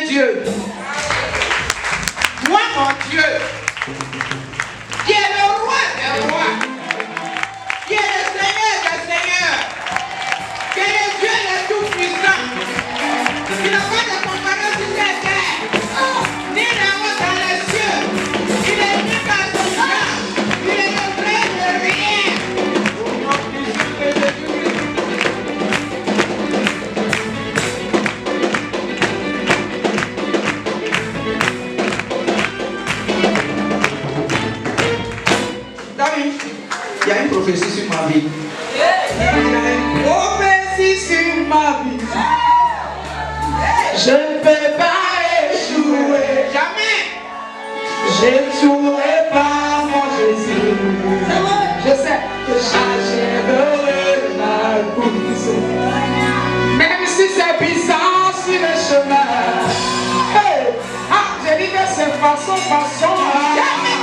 est Dieu. Moi, mon Dieu, qui est le roi des rois, qui est le Seigneur des seigneurs, qui est le Dieu le tout-puissant, qui n'a pas de comparaison sur cette terre, ni là-haut dans les cieux. Il est venu par son sang, il est le vrai de rien. Au nom du Dieu de Jésus. Il y a une prophétie sur ma vie. Il y a une prophétie sur ma vie. Je ne peux pas échouer. Jamais. J'échouerai pas, mon Jésus. Je sais que j'achèverai ma course. Même si c'est bizarre sur le chemin. Hey. Ah, j'ai dit que c'est façon. Jamais.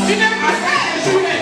Tu n'aimes pas échouer.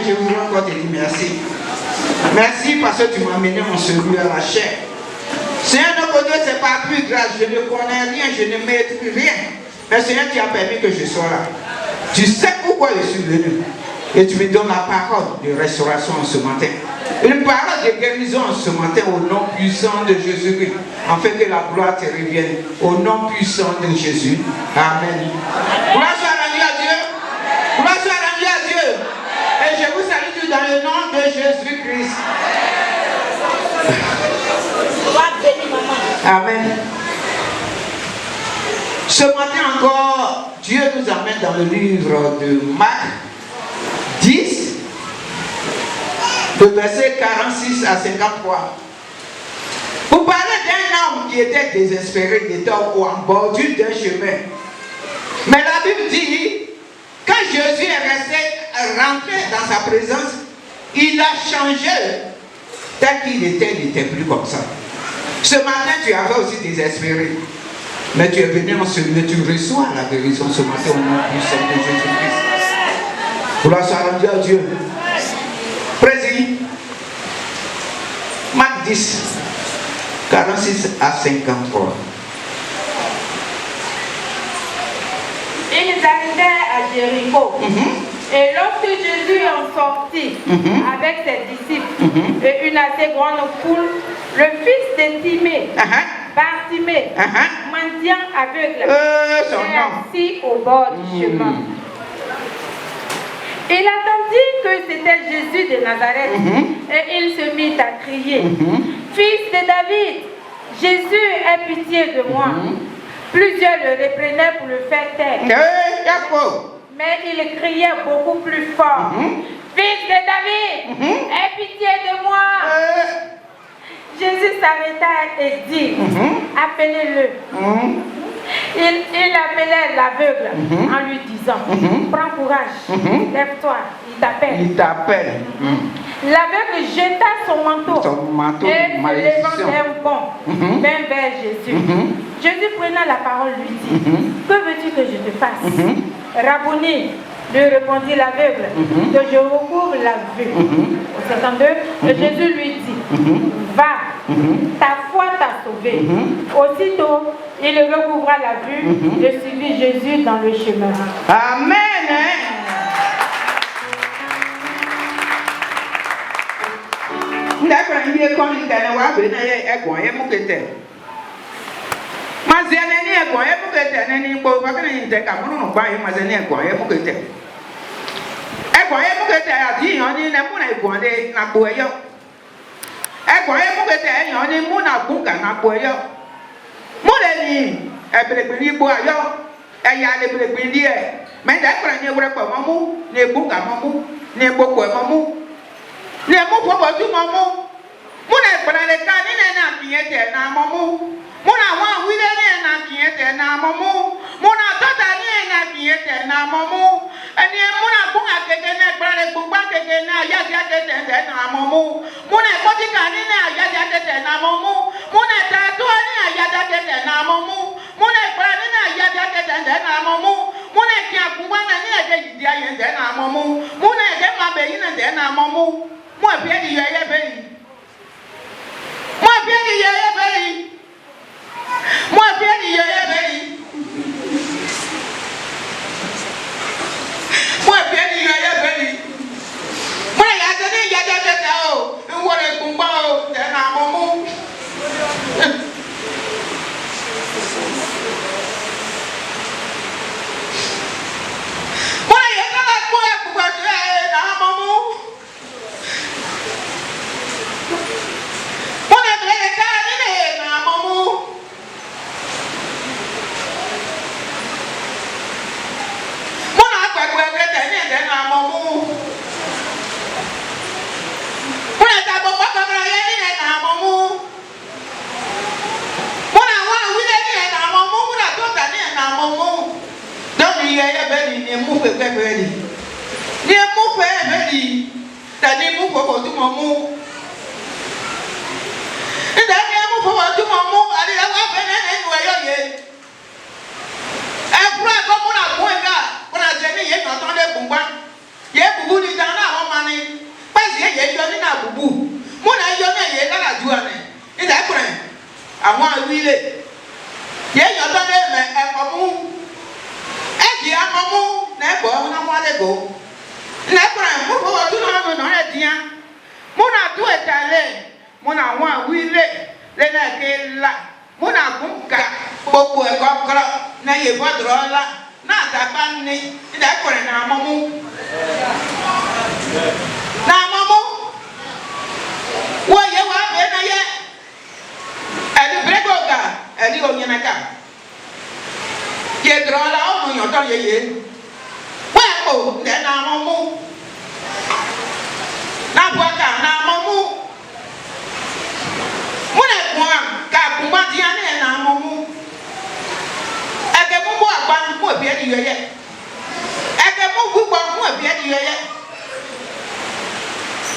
Je vous encore te dire merci. Merci parce que tu m'as amené en ce lieu à la chair. Seigneur, de côté, c'est pas plus grave. Je ne connais rien, je ne maîtrise rien. Mais Seigneur, tu as permis que je sois là. Tu sais pourquoi je suis venu. Et tu me donnes la parole de restauration ce matin. Une parole de guérison ce matin au nom puissant de Jésus-Christ. Afin que la gloire te revienne. Au nom puissant de Jésus. Amen. Gloire soit rendue à Dieu. Gloire soit rendue à Dieu. Et je vous salue tous dans le nom de Jésus-Christ. Amen. Ce matin encore, Dieu nous amène dans le livre de Marc 10, de verset 46 à 53. Vous parlez d'un homme qui était désespéré, il était en bordure d'un chemin. Mais la Bible dit, quand Jésus est resté rentré dans sa présence, il a changé. Tel qu'il était, il n'était plus comme ça. Ce matin, tu avais aussi désespéré. Mais tu es venu en ce lieu, tu reçois la guérison ce matin au nom puissant de Jésus-Christ. Gloire soit rendue à Dieu. Président, Marc 10, 46 à 53. Ils arrivaient à Jéricho. Et lorsque Jésus en sortit avec ses disciples et une assez grande foule, le fils de Timée, Bartimée, mendiant aveugle, est assis au bord du chemin. Il attendit que c'était Jésus de Nazareth et il se mit à crier, Fils de David, Jésus, aie pitié de moi. Plusieurs le reprenaient pour le faire taire. Mais il criait beaucoup plus fort. Fils de David, aie pitié de moi. Jésus s'arrêta et dit, appelez-le. Il appelait l'aveugle en lui disant, prends courage, lève-toi, il t'appelle. Il t'appelle. L'aveugle jeta son manteau et se levant d'un bond, vint vers Jésus. Jésus prenant la parole lui dit, que veux-tu que je te fasse? Rabboni, lui répondit l'aveugle, que je recouvre la vue. Au 52, Jésus lui dit, va, ta foi t'a sauvé. Aussitôt, il recouvra la vue et suivit Jésus dans le chemin. Amen. wile. Ye yotone me ekomu. Egi amomu na ebo na mwale go. Na ekra mu ko tu na mo na edia. Mo na tu etale. Mo na wa wile le na ke la. Mo na kunka gbogbo ekokro na ye bodro la. Na taba ni ida ekra na amomu. Na amomu. Wo ye wa be na ye. Eli bregoga, eli onyenaka. Ye drola o mo yoto ye. Wa ko de na amomu. Na buaka na amomu. Muna kwa ka kuma dia na amomu. Ege mu bo agba mu obi edi yeye. Ege mu gbugbo mu obi edi yeye.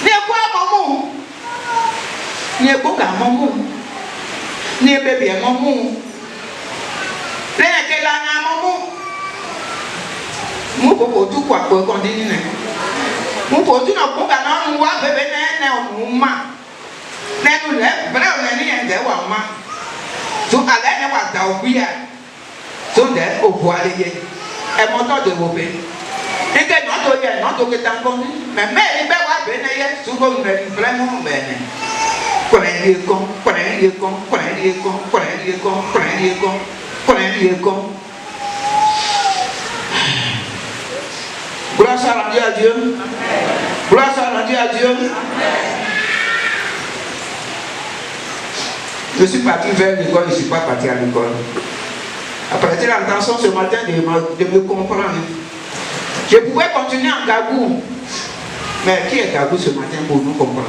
Ne kwa amomu. Ne ko ka amomu. Ni bebe amomu. Le ke la na amomu. Mu ko tu kwa ko kontinu ne. Mu ko tu na ko ka na mu wa bebe na omuma. Na nu le bra o ne ni ende wa ma. Tu ale ne wa da obi a. So de o bu ale ye. E mo to de wo be. Ike no to ye no to ke tan ko. Me be wa be na ye su ko me bre mo be ne. Gloire soit rendue à Dieu. Gloire soit rendue à Dieu. Je suis parti vers l'école, je ne suis pas parti à l'école. Après, j'ai l'intention ce matin de me comprendre. Je pouvais continuer en Gabou. Mais qui est Gabou ce matin pour nous comprendre?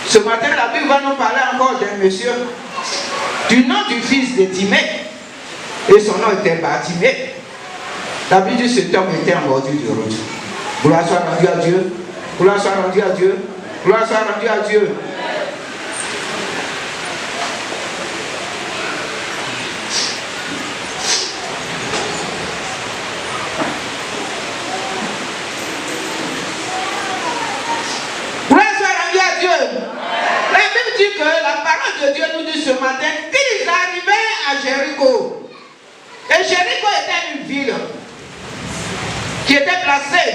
Ce matin, la Bible va nous parler encore d'un monsieur du nom du fils de Timée. Et son nom était Bartimée. La Bible dit que cet homme était en bordure de route. Gloire soit rendue à Dieu. Gloire soit rendue à Dieu. Gloire soit rendue à Dieu. Que la parole de Dieu nous dit ce matin qu'ils arrivaient à Jéricho. Et Jéricho était une ville qui était placée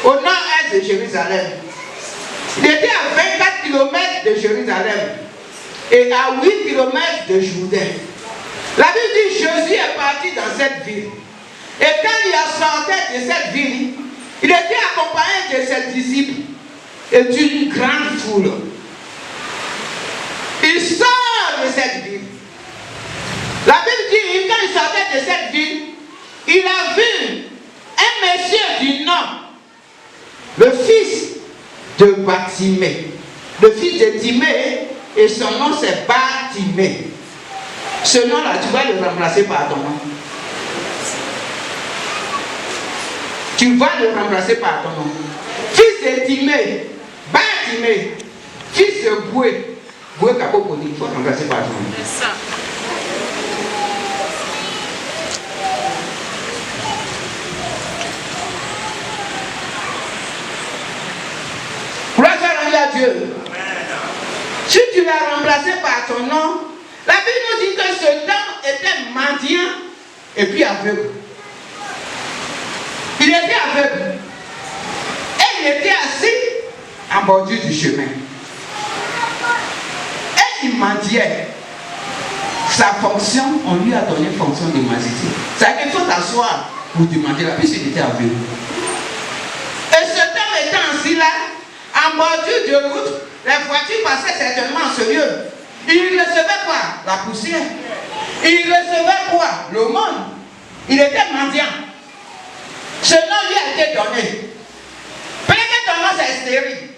au nord-est de Jérusalem. Il était à 24 km de Jérusalem et à 8 km de Jourdain. La Bible dit que Jésus est parti dans cette ville. Et quand il a sorti de cette ville, il était accompagné de ses disciples et d'une grande foule. Il sort de cette ville. La Bible dit, quand il sortait de cette ville, il a vu un monsieur du nom, le fils de Bartimée. Le fils de Timée, et son nom c'est Bartimée. Ce nom-là, tu vas le remplacer par ton nom. Tu vas le remplacer par ton nom. Fils de Timée, Bartimée, fils de Boué. Il faut remplacer par ton nom. C'est ça. Gloire soit rendue à Dieu. Si tu l'as remplacé par ton nom, la Bible nous dit que cet homme était mendiant et puis aveugle. Il était aveugle. Et il était assis en bordure du chemin. Il mendiait. Sa fonction, on lui a donné fonction de mendicité. C'est-à-dire qu'il faut t'asseoir pour demander la puisqu'il était aveugle. Et cet homme était assis là, en bordure de route, les voitures passaient certainement en ce lieu. Il recevait quoi? La poussière. Il recevait quoi? Le monde. Il était mendiant. Ce nom lui a été donné. Peut-être que ton nom c'est stérile.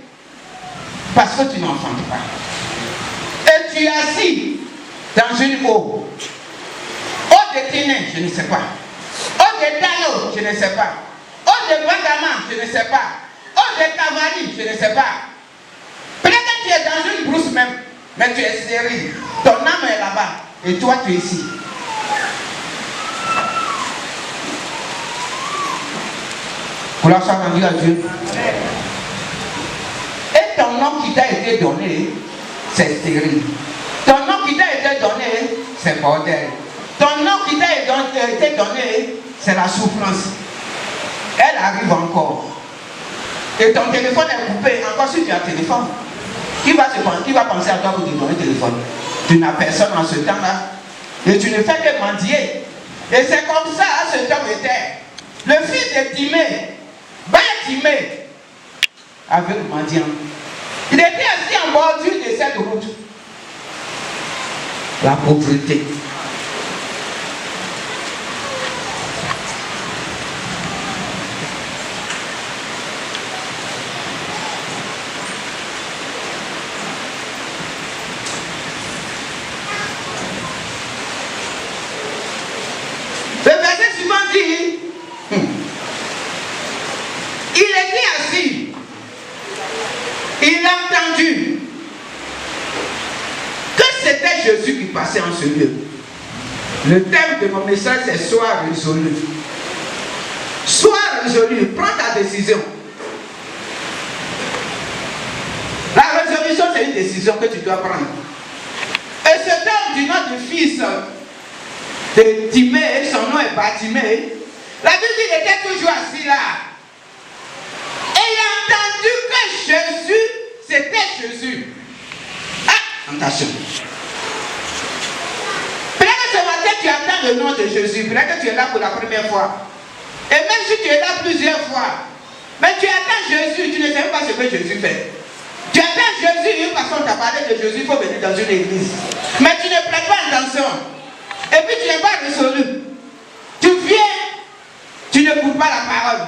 Parce que tu n'enfantes pas. Et tu es assis dans une eau. Eau de Téné, je ne sais pas. Eau de Dano, je ne sais pas. Eau de Bagama, je ne sais pas. Eau de Cavani, je ne sais pas. Peut-être que tu es dans une brousse même, mais tu es stérile. Ton âme est là-bas. Et toi, tu es ici. Gloire soit rendue à Dieu. Et ton nom qui t'a été donné, c'est stérile. Ton nom qui t'a été été donné, c'est bordel. Ton nom qui t'a été donné, c'est la souffrance. Elle arrive encore. Et ton téléphone est coupé. Encore si tu as un téléphone, qui va penser à toi pour te donner le téléphone? Tu n'as personne en ce temps-là. Et tu ne fais que mendier. Et c'est comme ça cet homme était. Le fils de Timée, Timée, avec mendiant. Il était assis en bordure de cette route. La pauvreté. Le verset suivant dit, il était assis, il a entendu que c'était Jésus qui passait en ce lieu. Le thème de mon message, c'est sois résolu. Sois résolu, prends ta décision. La résolution, c'est une décision que tu dois prendre. Et cet homme du nom du fils de Timée, son nom est Bartimée, la Bible dit qu'il était toujours assis là. Et il a entendu que Jésus, c'était Jésus. Ah, attention. Peut-être que ce matin tu entends le nom de Jésus, peut-être que tu es là pour la première fois. Et même si tu es là plusieurs fois, mais tu attends Jésus, tu ne sais même pas ce que Jésus fait. Tu attends Jésus, une façon t'a parlé de Jésus, il faut venir dans une église. Mais tu ne prêtes pas attention. Et puis tu n'es pas résolu. Tu viens, tu n'écoutes pas la parole.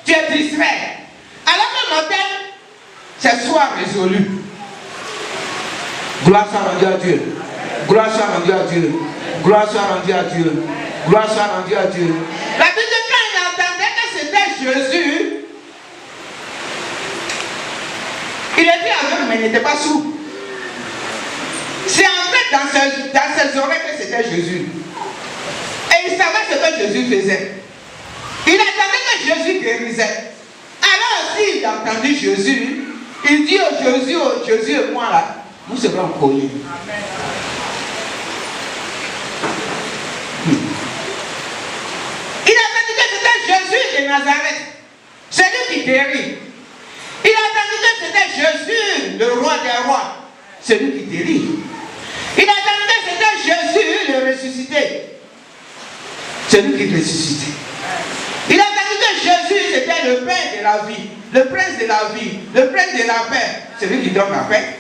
Tu es distrait. Alors que mon thème, c'est sois résolu. Gloire soit rendue à Dieu. Gloire soit rendue à Dieu. Gloire soit rendue à Dieu. Gloire soit rendue à Dieu. La Bible dit que quand il entendait que c'était Jésus, il était aveugle mais il n'était pas sourd. C'est entré dans ses oreilles que c'était Jésus. Et il savait ce que Jésus faisait. Il attendait que Jésus guérissait. Alors s'il a entendu Jésus, il dit au Jésus et moi là, nous serons collés. Il a entendu que c'était Jésus de Nazareth. C'est lui qui guérit. Il a entendu que c'était Jésus, le roi des rois. C'est lui qui guérit. Il a entendu que c'était Jésus, le ressuscité. C'est lui qui ressuscite. Il a entendu que Jésus, c'était le Père de la vie, le Prince de la vie, le Prince de la paix. C'est lui qui donne la paix.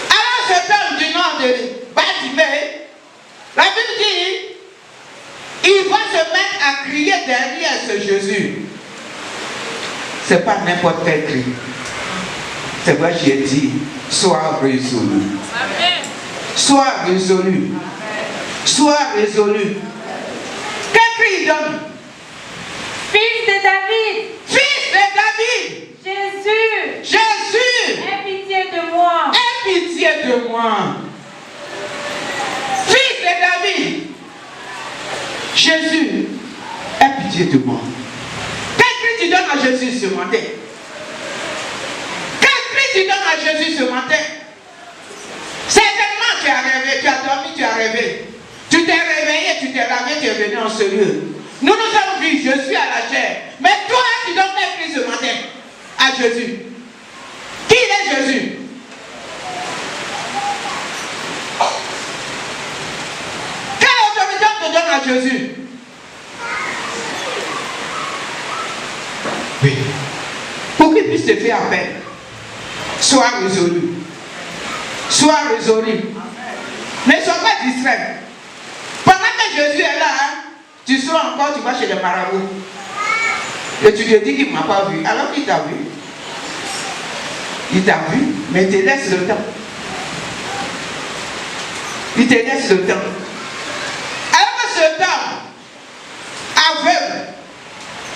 Alors cet homme du nom de Bartimée, la Bible dit, il va se mettre à crier derrière ce Jésus. C'est pas n'importe quel cri. C'est vrai que j'ai dit, sois résolu. Amen. Sois résolu. Amen. Sois résolu. Quel cri il donne? Fils de David. Fils de David. Jésus. Jésus. Aie pitié de moi. Aie pitié de moi. Fils de David. Jésus. Aie pitié de moi. Quel cri tu donnes à Jésus ce matin? Quel cri tu donnes à Jésus ce matin? Certainement tu as rêvé, tu as dormi, tu as rêvé. Tu t'es réveillé, tu t'es lavé, tu es venu en ce lieu. Nous avons vu, je suis à la chair. Mais toi, tu donnes un cri ce matin à Jésus. Qui est Jésus? Quelle autorité on te donne à Jésus? Oui. Pour qu'il puisse te faire appel. Sois résolu. Sois résolu. Ne sois pas distrait. Pendant que Jésus est là, hein, tu sors encore, tu vas chez les marabouts. Et tu lui dis qu'il ne m'a pas vu. Alors qu'il t'a vu. Il t'a vu, mais il te laisse le temps. Il te laisse le temps. Alors que cet homme, aveugle,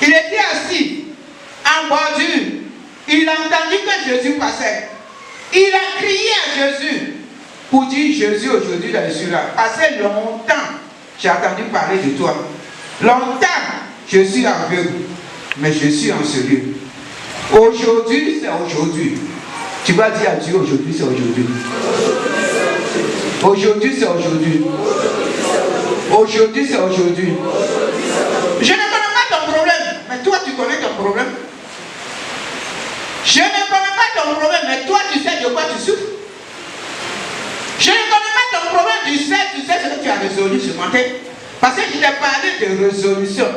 il était assis en bordure. Il a entendu que Jésus passait. Il a crié à Jésus pour dire Jésus aujourd'hui je suis là. Assez longtemps, j'ai entendu parler de toi. Longtemps, je suis aveugle, mais je suis en ce lieu. Aujourd'hui, c'est aujourd'hui. Tu vas dire à Dieu aujourd'hui, c'est aujourd'hui. Aujourd'hui, c'est aujourd'hui. Aujourd'hui, c'est aujourd'hui. Je ne connais pas ton problème, mais toi, tu connais ton problème. Je ne connais pas ton problème, mais toi, tu sais de quoi tu souffres. Je ne connais pas ton problème, tu sais ce que tu as résolu ce matin. Parce que je t'ai parlé de résolution.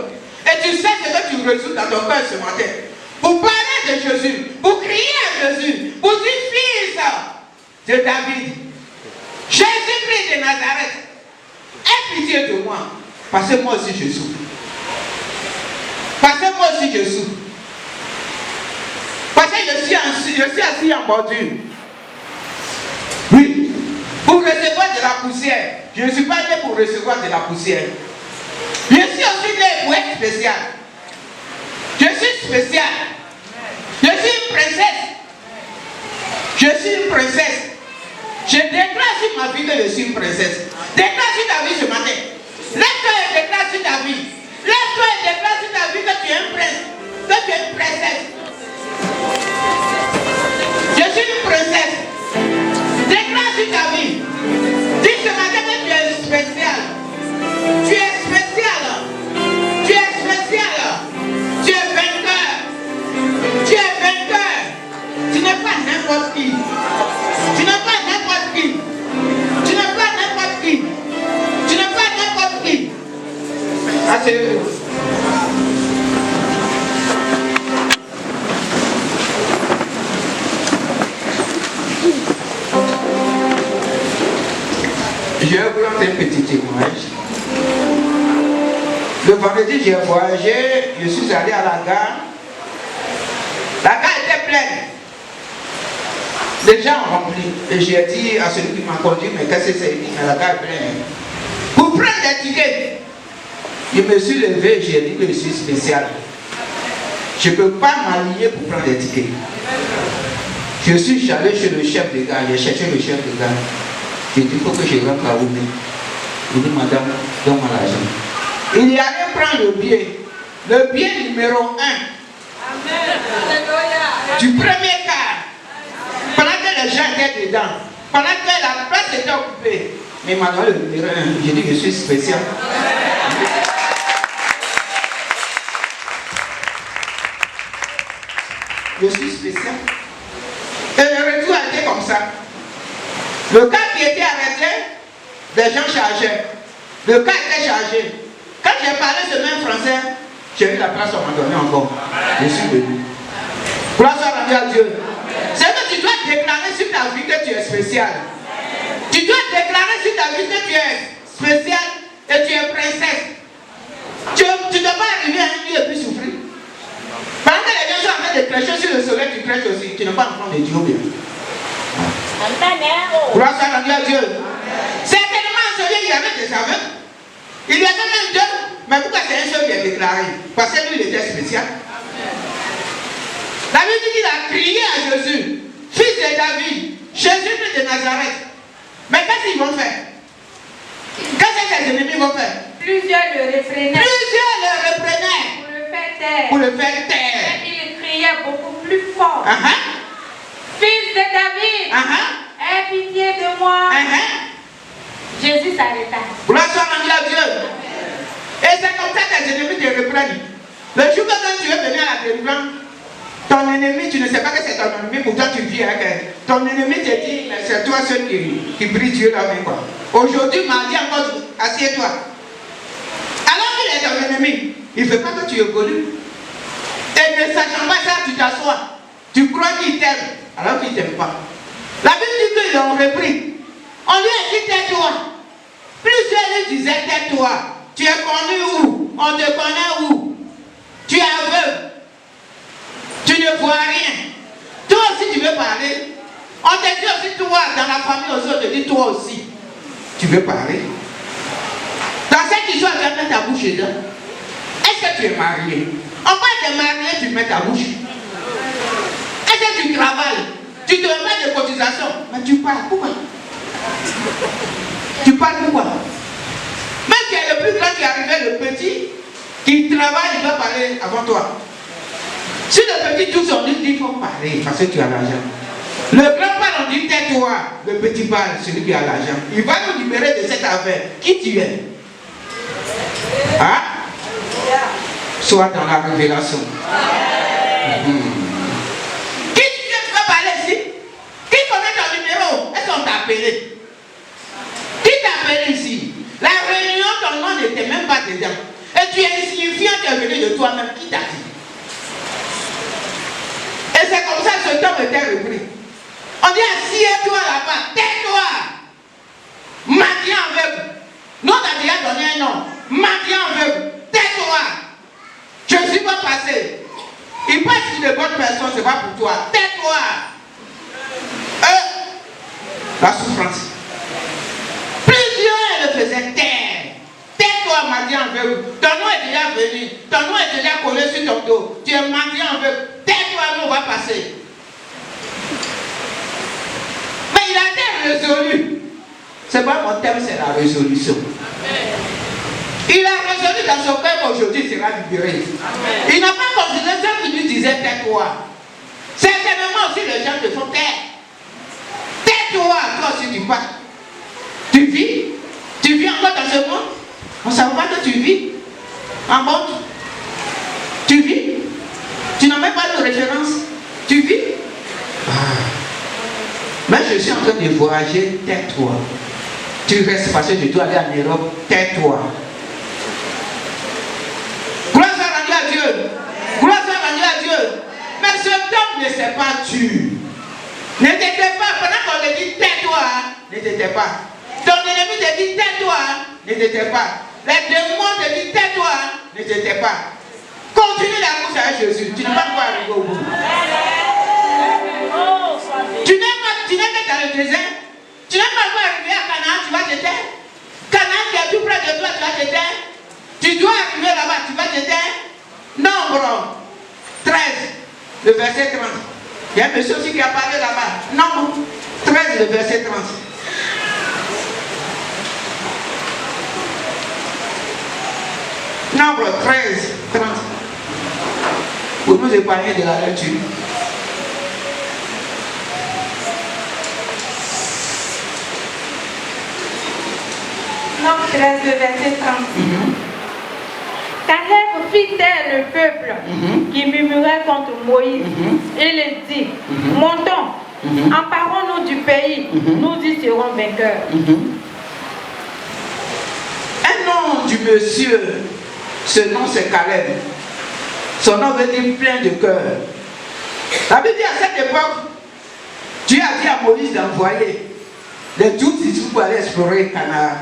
Et tu sais ce que tu résous dans ton cœur ce matin. Pour parler de Jésus, pour crier à Jésus, pour dire fils de David, Jésus-Christ de Nazareth, aie pitié de moi. Parce que moi aussi je souffre. Parce que moi aussi je souffre. Parce que je suis assis en bordure. Oui. Pour recevoir de la poussière. Je ne suis pas né pour recevoir de la poussière. Je suis aussi né pour être spécial. Je suis spécial. Je suis une princesse. Je suis une princesse. Je déclare sur ma vie que je suis une princesse. Déclare sur ta vie ce matin. Lève-toi et déclare sur ta vie. Lève-toi et déclare sur ta vie que tu es un prince. Que tu es une princesse. Je suis une princesse. Déclare sur ta vie. Dis ce matin que tu es spécial. Tu es spécial. Tu es spécial. Tu es vainqueur. Tu es vainqueur. Tu n'es pas n'importe qui. Tu n'es pas n'importe qui. Tu n'es pas n'importe qui. Tu n'es pas n'importe qui. Asseyez-vous. Je vais vous lancer un petit témoignage. Le vendredi, j'ai voyagé, je suis allé à la gare. La gare était pleine. Les gens ont rempli. Et j'ai dit à celui qui m'a conduit, mais qu'est-ce que c'est? Il dit, mais la gare est pleine. Pour prendre des tickets, je me suis levé et j'ai dit que je suis spécial. Je ne peux pas m'aligner pour prendre des tickets. Je suis allé chez le chef de gare, j'ai cherché le chef de gare. J'ai dit, il faut que je rentre à Oumé. Il dit, madame, donne-moi l'argent. Il y allait prendre le billet. Le billet numéro 1. Du premier quart. Pendant que les gens étaient dedans. Pendant que la place était occupée. Mais maintenant, le numéro 1, j'ai dit, je suis spécial. Je suis spécial. Et le retour a été comme ça. Le cas qui était arrêté, les gens chargeaient. Le cas était chargé. Quand j'ai parlé ce même français, j'ai eu la place, on m'a donné encore. Je suis venu. Gloire soit rendue à Dieu. C'est que tu dois déclarer sur ta vie que tu es spécial. Tu dois déclarer sur ta vie que tu es spécial et tu es princesse. Tu ne dois pas arriver à un lieu et puis souffrir. Pendant que les gens sont en train de crêcher sur le soleil, tu crèches aussi. Tu n'es pas enfant de Dieu bien. Gloire soit rendue à Dieu. Certainement, celui il y avait des aveugles. Il y avait même deux. Mais pourquoi c'est un seul qui est déclaré? Parce que lui, il était spécial. La Bible dit qu'il a crié à Jésus, fils de David, Jésus-Christ de Nazareth. Mais qu'est-ce qu'ils vont faire? Qu'est-ce que les ennemis vont faire? Plusieurs le reprenaient. Plusieurs le reprenaient. Pour le faire taire. Pour le faire taire. Et il criait beaucoup plus fort. Fils de David, aie pitié de moi. Jésus s'arrêta. Gloire soit rendue à Dieu. Et c'est comme ça que les ennemis te reprennent. Le jour que tu es venu à la délivrance, ton ennemi, tu ne sais pas que c'est ton ennemi, pourtant tu vis avec elle. Ton ennemi te dit, mais c'est toi seul qui brille Dieu là même quoi. Aujourd'hui, mardi encore, assieds-toi. Alors qu'il est ton ennemi, il ne veut pas que tu évolues. Et ne sachant pas ça, tu t'assois. Tu crois qu'il t'aime, alors qu'il ne t'aime pas. La Bible dit qu'ils l'ont repris. On lui a dit tais-toi. Plusieurs lui disaient tais-toi. Tu es connu où? On te connaît où? Tu es aveugle. Tu ne vois rien. Toi aussi tu veux parler. On te dit aussi toi, dans la famille aussi, on te dit toi aussi. Tu veux parler. Dans cette histoire, tu vas mettre ta bouche dedans. Est-ce que tu es marié? En quoi tu es marié, tu mets ta bouche? Est-ce que tu travailles? Tu te mets de cotisation. Mais tu parles pourquoi? Tu parles pourquoi? Même tu es le plus grand qui est arrivé, le petit qui travaille, il doit parler avant toi. Si le petit tout son dit, il faut parler parce que tu as l'argent. Le grand parle, on dit tais-toi, le petit parle, celui qui a l'argent, il va nous libérer de cette affaire. Qui tu es? Hein? Sois dans la révélation. Qui tu es? Tu vas parler ici? Qui connaît ton numéro? Est-ce qu'on t'a appelé? Qui t'a appelé ici? La réunion, ton nom n'était même pas dedans. Et tu es insignifiant, tu es venu de toi-même. Qui t'a dit? Et c'est comme ça que ce temps était repris. On dit assieds-toi là-bas, tais-toi. Mendiant aveugle. Nous, on a déjà donné un nom. Mendiant aveugle, tais-toi. Je ne suis pas passé. Il passe sur de bonnes personnes, ce n'est pas pour toi. Tais-toi. La souffrance. Plusieurs le faisaient taire. Tais-toi, mendiant aveugle. Ton nom est déjà venu. Ton nom est déjà collé sur ton dos. Tu es mendiant aveugle. Tais-toi, nous, on va passer. Mais il a été résolu. Ce n'est pas mon thème, c'est la résolution. Il a résolu dans son cœur qu'aujourd'hui il sera libéré. Amen. Il n'a pas considéré ceux qui lui disaient tais-toi. Certainement aussi les gens te font taire. Tais-toi, toi aussi tu pars. Tu vis? Tu vis encore dans ce monde? On ne savait pas que tu vis en monde. Tu vis? Tu n'as même pas de référence. Tu vis? Mais je suis en train de voyager, tais-toi. Tu restes parce que je dois aller en Europe, tais-toi. Gloire soit rendue à Dieu. Gloire soit rendue à Dieu. Mais ce homme ne s'est pas tué. Ne t'étais pas, pendant qu'on te dit tais-toi, ne t'étais pas. Ton ennemi te dit tais-toi, ne t'étais pas. Les démons te disent tais-toi, ne t'étais pas. Continue la course avec Jésus. Tu n'es pas encore arrivé au bout. Tu n'es pas dans le désert. Tu n'es pas encore arrivé à Canaan, tu vas te taire. Canaan qui est tout près de toi, tu vas te taire. Tu dois arriver là-bas, tu vas te taire. Nombre 13, le verset 30. Il y a un monsieur aussi qui a parlé là-bas. Nombre 13, le verset 30. Nombre 13, 30. Pour nous épargner de la lecture. Nombre 13, verset 30. Caleb fit taire le peuple qui murmurait contre Moïse et les dit, montons, emparons-nous du pays, nous y serons vainqueurs. Un nom du monsieur, ce nom c'est Caleb. Son nom veut dire plein de cœur. La Bible dit à cette époque, Dieu a dit à Moïse d'envoyer les 12 disciples pour aller explorer Canaan.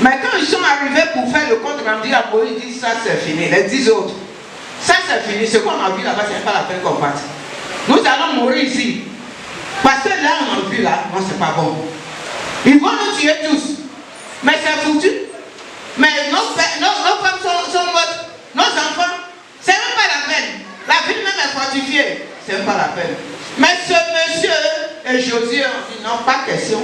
Mais quand ils sont arrivés pour faire le compte rendu à Moïse, ils disent ça c'est fini. Les 10 autres, ça c'est fini. Ce qu'on a vu là-bas, ce n'est pas la peine qu'on parte. Nous allons mourir ici. Parce que là, on a vu là, non, c'est pas bon. Ils vont nous tuer tous. Mais c'est foutu. Mais nos femmes sont mortes. Nos enfants, c'est même pas la peine. La ville même est fortifiée. C'est même pas la peine. Mais ce monsieur et Josué ont dit non, pas question.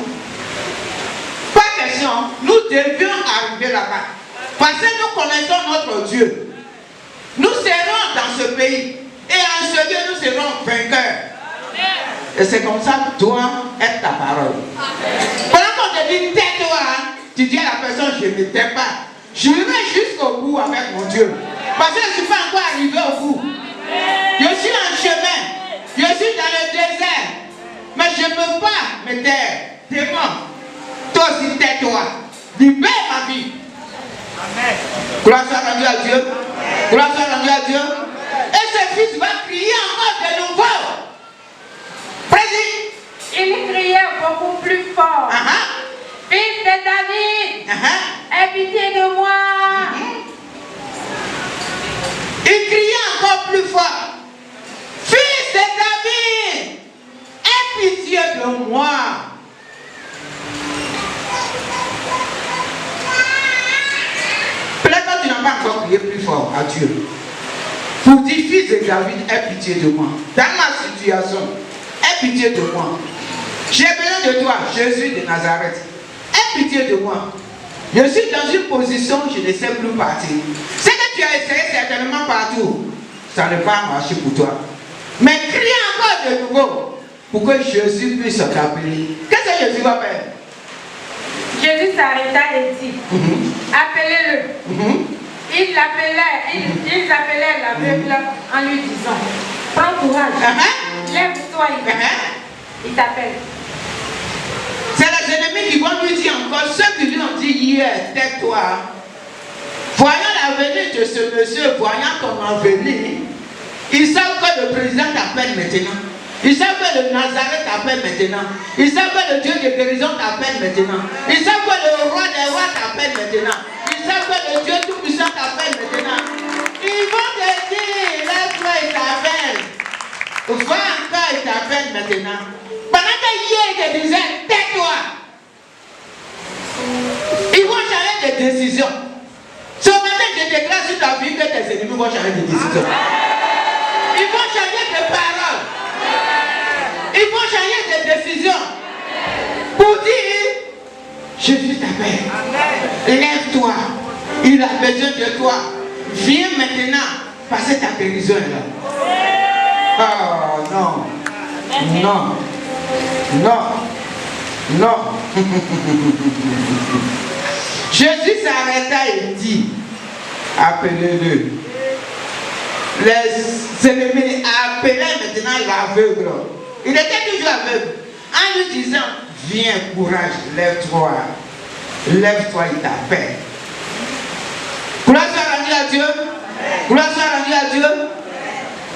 Pas question. Nous devions arriver là-bas. Parce que nous connaissons notre Dieu. Nous serons dans ce pays. Et en ce lieu, nous serons vainqueurs. Et c'est comme ça que doit être ta parole. Pendant qu'on te dit tais-toi, tu dis à la personne je ne tais pas. Je vais jusqu'au bout avec mon Dieu. Parce que je ne suis pas encore arrivé au bout. Je suis en chemin. Je suis dans le désert. Mais je ne peux pas me taire. Démon, toi aussi tais-toi. Libère ma vie. Amen. Gloire soit rendue à Dieu. Gloire soit rendue à Dieu. Et ce fils va crier encore de nouveau. Précis. Il criait beaucoup plus fort. Fils de David, aie pitié de moi. Il criait encore plus fort. Fils de David, aie pitié de moi. Peut-être que tu n'as pas encore crié plus fort à Dieu. Pour dire, fils de David, aie pitié de moi. Dans ma situation, aie pitié de moi. J'ai besoin de toi, Jésus de Nazareth. Aie pitié de moi. Je suis dans une position, je ne sais plus partir. Ce que tu as essayé certainement partout, ça ne va pas marcher pour toi. Mais crie encore de nouveau. pour que Jésus puisse t'appeler. Qu'est-ce que Jésus va faire? Jésus s'arrêta et dit, appelez-le. Ils appelaient l'aveugle en lui disant, prends courage, lève-toi, il t'appelle. C'est les ennemis qui vont lui dire encore, ceux qui lui ont dit hier, tais-toi. Voyant la venue de ce monsieur, voyant ton avenir, ils savent que le président t'appelle maintenant. Ils savent que le Nazareth t'appelle maintenant. Ils savent que le Dieu de guérison t'appelle maintenant. Ils savent que le roi des rois t'appelle maintenant. Ils savent que le Dieu tout-puissant t'appelle maintenant. Ils vont te dire, lève-toi, il t'appelle. Va encore, il t'appelle maintenant. Pendant que hier, il te disait, tais-toi. Ils vont changer de décision. Ce matin, je déclare sur ta vie que tes ennemis vont changer de décision. Ils vont changer de parole. Ils vont changer de décision. Pour dire, Jésus t'appelle. Lève-toi. Il a besoin de toi. Viens maintenant. Parce que ta guérison est là. Oh non. Non. Non. Non. Jésus s'arrêta et dit, appelez-le. Les ennemis appelaient maintenant l'aveugle. Il était toujours aveugle. En lui disant, viens, courage, lève-toi. Lève-toi, il t'appelle. Gloire soit rendue à Dieu. Gloire soit rendue à Dieu.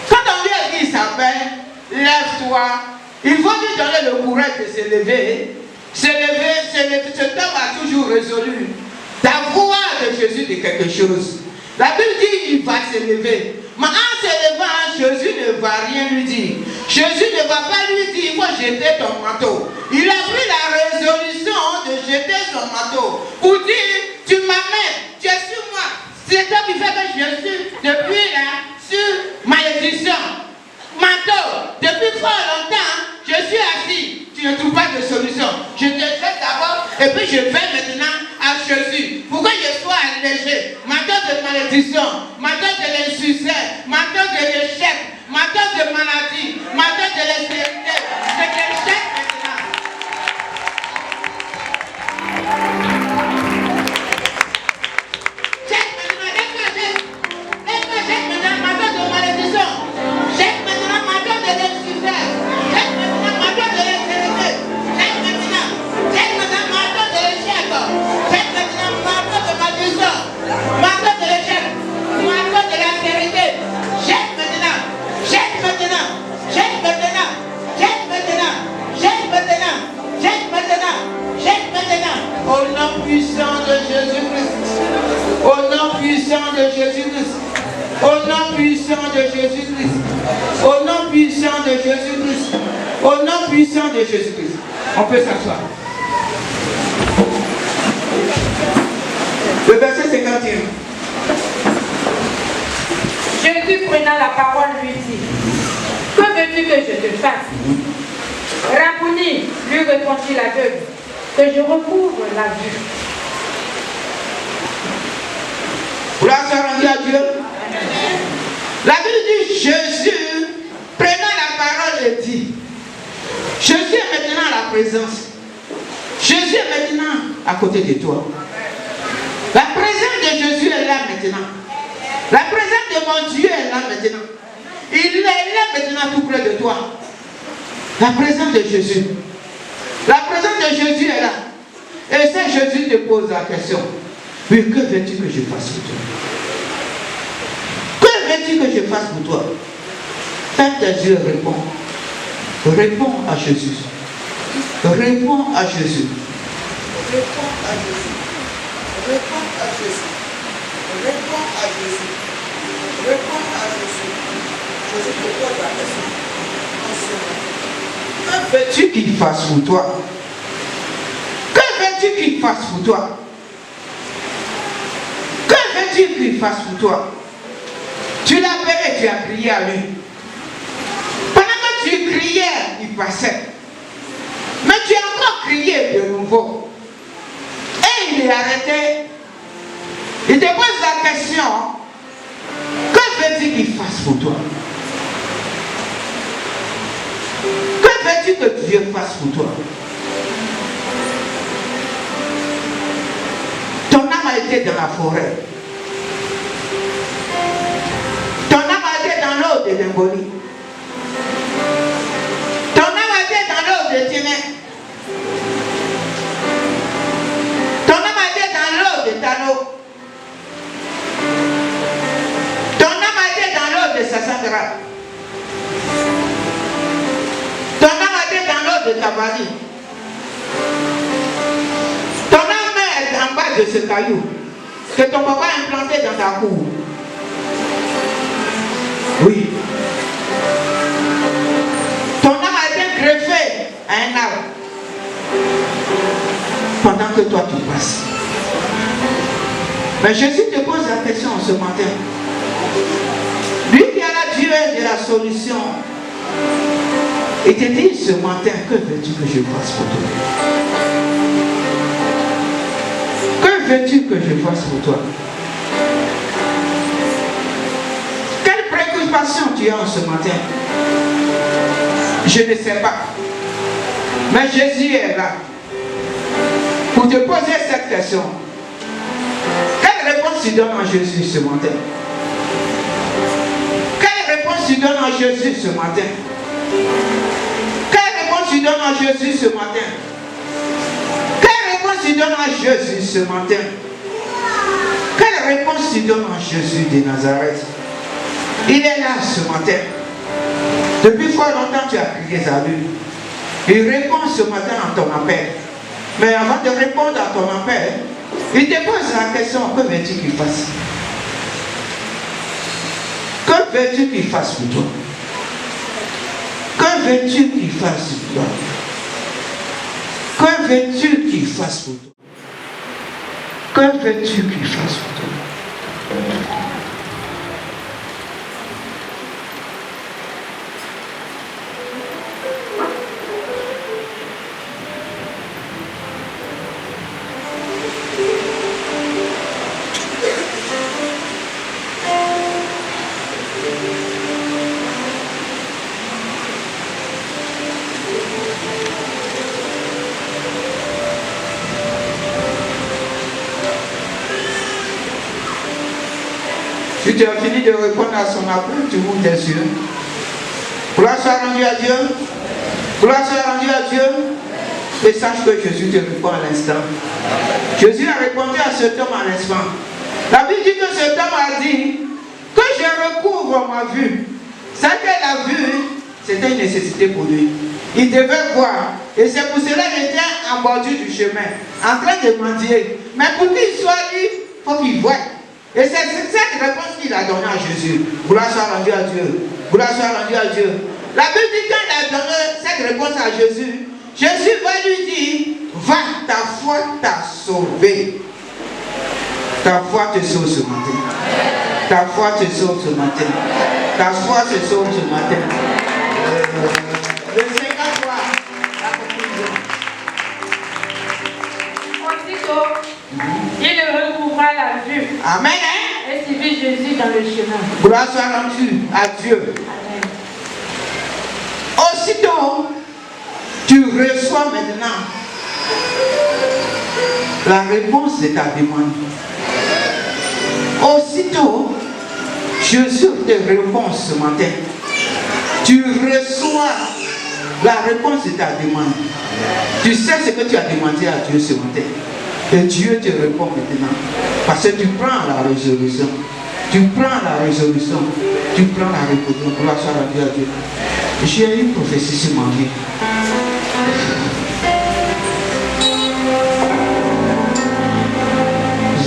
Quand on lui a dit, il s'appelle, lève-toi. Il faut lui donner le courage de se lever. Se lever, cet homme a toujours résolu d'avoir de Jésus de quelque chose. La Bible dit il va se lever. Mais en se levant, Jésus ne va rien lui dire. Jésus ne va pas lui dire il faut jeter ton manteau. Il a pris la résolution de jeter son manteau pour dire tu m'amènes, tu es sur moi. C'est toi qui fait que je suis depuis là sur malédiction. Manteau, depuis fort longtemps, je suis assis. Tu ne trouves pas de solution. Je te jette d'abord et puis je vais maintenant à Jésus. Pour que je sois allégé. Manteau de malédiction, manteau de l'insuccès, manteau de l'échec, manteau de maladie, manteau de l'insécurité. Je te jette maintenant. Jette maintenant, manteau de malédiction. Jette maintenant, manteau de l'insuccès. Jette maintenant, manteau de l'insécurité. Jette maintenant, manteau de l'échec. Jette maintenant, manteau de malédiction. Manteau de l'échec. Manteau de l'insécurité. Jette maintenant, jette maintenant, jette maintenant, jette maintenant, jette maintenant, jette maintenant, jette maintenant. Au nom puissant de Jésus-Christ. Au nom puissant de Jésus-Christ. Au nom puissant de Jésus-Christ. Au nom puissant de Jésus-Christ. Au nom puissant de Jésus-Christ. On peut s'asseoir. Le verset 51. Jésus prenant la parole lui dit, que veux-tu que je te fasse? Rabouni, lui répondit l'aveugle, que je recouvre la vue. Gloire soit rendue à Dieu. La Bible dit Jésus prenant la parole et dit, Jésus est maintenant à la présence. Jésus est maintenant à côté de toi. La présence de Jésus est là maintenant. La présence de mon Dieu est là maintenant. Il est là maintenant tout près de toi. La présence de Jésus. La présence de Jésus est là. Et c'est Jésus te pose la question. Mais que veux-tu que je fasse pour toi? Que veux-tu que je fasse pour toi? Ferme tes yeux et réponds. Réponds à Jésus. Réponds à Jésus. Réponds à Jésus. Réponds à Jésus. Réponds à Jésus. Réponds à Jésus. Jésus te pose la question. Que veux-tu qu'il fasse pour toi? Que veux-tu qu'il fasse pour toi? Que veux-tu qu'il fasse pour toi? Tu l'appelais, tu as crié à lui. Pendant que tu criais, il passait. Mais tu as encore crié de nouveau. Et il est arrêté. Il te pose la question. Que veux-tu qu'il fasse pour toi? Que veux-tu veux-tu que Dieu fasse pour toi? Ton âme a été dans la forêt. Ton âme a été dans l'eau de l'embolie. Ton âme a été dans l'eau de ténèbres. Ton âme a été dans l'eau de Tano. Ton âme a été dans l'eau de Sassandra. Ton âme a été dans l'eau de Tabali. Ton âme est en bas de ce caillou que ton papa a implanté dans ta cour. Oui. Ton âme a été greffée à un arbre pendant que toi tu passes. Mais Jésus te pose la question ce matin. Lui qui a la Dieu de la solution, il te dit ce matin, que veux-tu que je fasse pour toi? Que veux-tu que je fasse pour toi? Quelle préoccupation tu as en ce matin? Je ne sais pas. Mais Jésus est là pour te poser cette question. Quelle réponse tu donnes à Jésus ce matin? Quelle réponse tu donnes à Jésus ce matin? Quelle réponse tu donnes à Jésus ce matin? Quelle réponse tu donnes à Jésus ce matin? Quelle réponse tu donnes à Jésus de Nazareth? Il est là ce matin. Depuis fort longtemps tu as crié à lui. Il répond ce matin à ton appel. Mais avant de répondre à ton appel, il te pose la question, que veux-tu qu'il fasse? Que veux-tu qu'il fasse pour toi? Que veux-tu qu'il fasse pour toi? Que veux-tu qu'il fasse pour toi? Que veux-tu qu'il fasse pour toi? Si tu as fini de répondre à son appel, tu ouvres tes yeux. Gloire soit rendue à Dieu. Gloire soit rendue à Dieu. Et sache que Jésus te répond à l'instant. Jésus a répondu à cet homme à l'instant. La Bible dit que cet homme a dit que je recouvre ma vue. Ça qu'elle a vu, c'était une nécessité pour lui. Il devait voir. Et c'est pour cela qu'il était en bordure du chemin, en train de mendier. Mais pour qu'il soit lui, il faut qu'il voie. Et c'est cette réponse qu'il a donnée à Jésus. Gloire soit rendue à Dieu. Gloire soit rendue à Dieu. La Bible dit qu'il a donné cette réponse à Jésus. Jésus va lui dire, va, ta foi t'a sauvé. Ta foi te sauve ce matin. Ta foi te sauve ce matin. Ta foi te sauve ce matin. Le Seigneur soit la conclusion. Aussitôt, il recouvra la vue. Amen. Et suivit Jésus dans le chemin. Gloire soit rendue à Dieu. Amen. Aussitôt, tu reçois maintenant la réponse de ta demande. Aussitôt, Jésus te répond ce matin. Tu reçois la réponse de ta demande. Tu sais ce que tu as demandé à Dieu ce matin. Et Dieu te répond maintenant. Parce que tu prends la résolution. Tu prends la résolution. Tu prends la résolution. Gloire soit rendue à Dieu. J'ai une prophétie sur ma vie.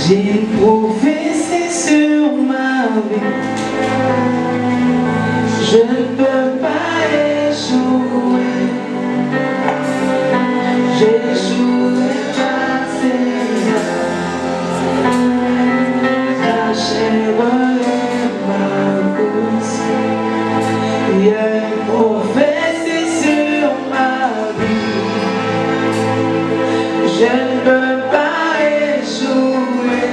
J'ai une prophétie sur ma vie. Je ne peux pas échouer. J'échouerai pas, Seigneur. J'achèverai ma course. Il y a une prophétie sur ma vie. Je ne peux pas échouer.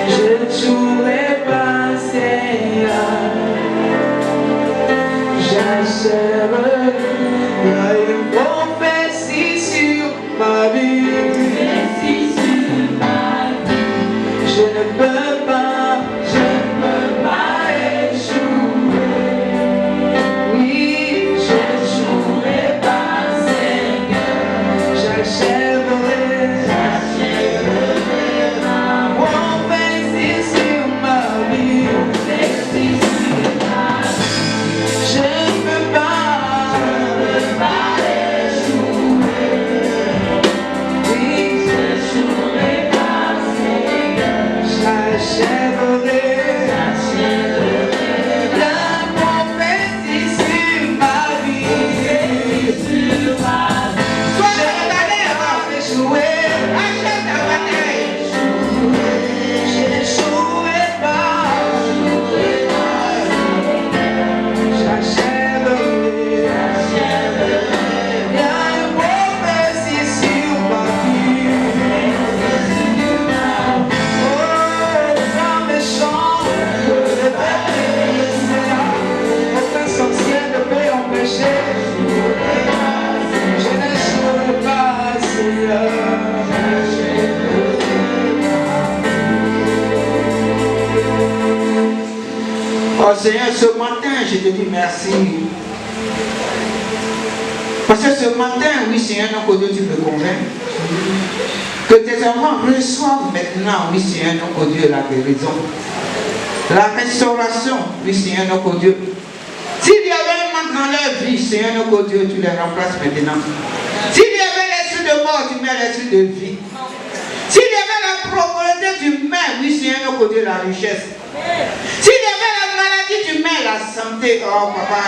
Je ne jouerai pas, Seigneur. J'achèverai. Oh Seigneur, ce matin, je te dis merci. Parce que ce matin, oui Seigneur, notre Dieu, tu me convaincs. Que tes enfants reçoivent maintenant, oui Seigneur, notre Dieu, la guérison. La restauration, oui Seigneur, notre Dieu. S'il y avait un manque dans leur vie, Seigneur, notre Dieu, tu les remplaces maintenant. S'il y avait l'esprit de mort, tu mets l'esprit de vie. S'il y avait la pauvreté, tu mets, oui Seigneur, notre Dieu, la richesse. S'il y avait la maladie, tu mets la santé. Oh papa.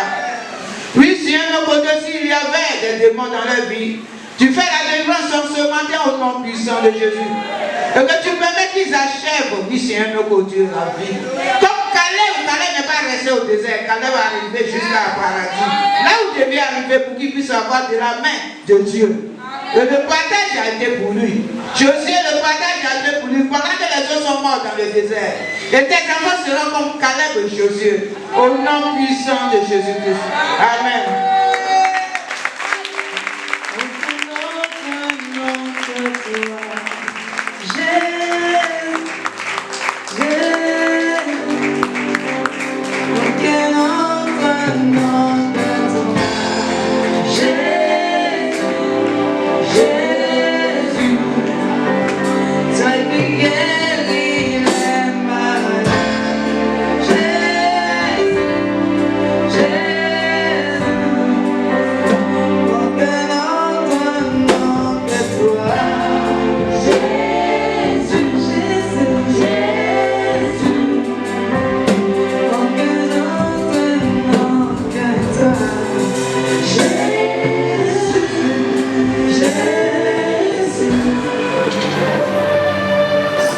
Oui Seigneur, notre Dieu, s'il y avait des démons dans leur vie, tu fais la délivrance en ce matin au nom puissant de Jésus. Et que tu permets qu'ils achèvent, oui Seigneur, notre Dieu, la vie. Comme Caleb n'est pas resté au désert. Caleb est arrivé jusqu'à paradis. Là où il devait arriver pour qu'il puisse avoir de la main de Dieu. Et le partage a été pour lui. Josué, le partage a été pour lui. Pendant que les autres sont morts dans le désert. Et tes enfants seront comme Caleb et Josué. Au nom puissant de Jésus-Christ. Amen.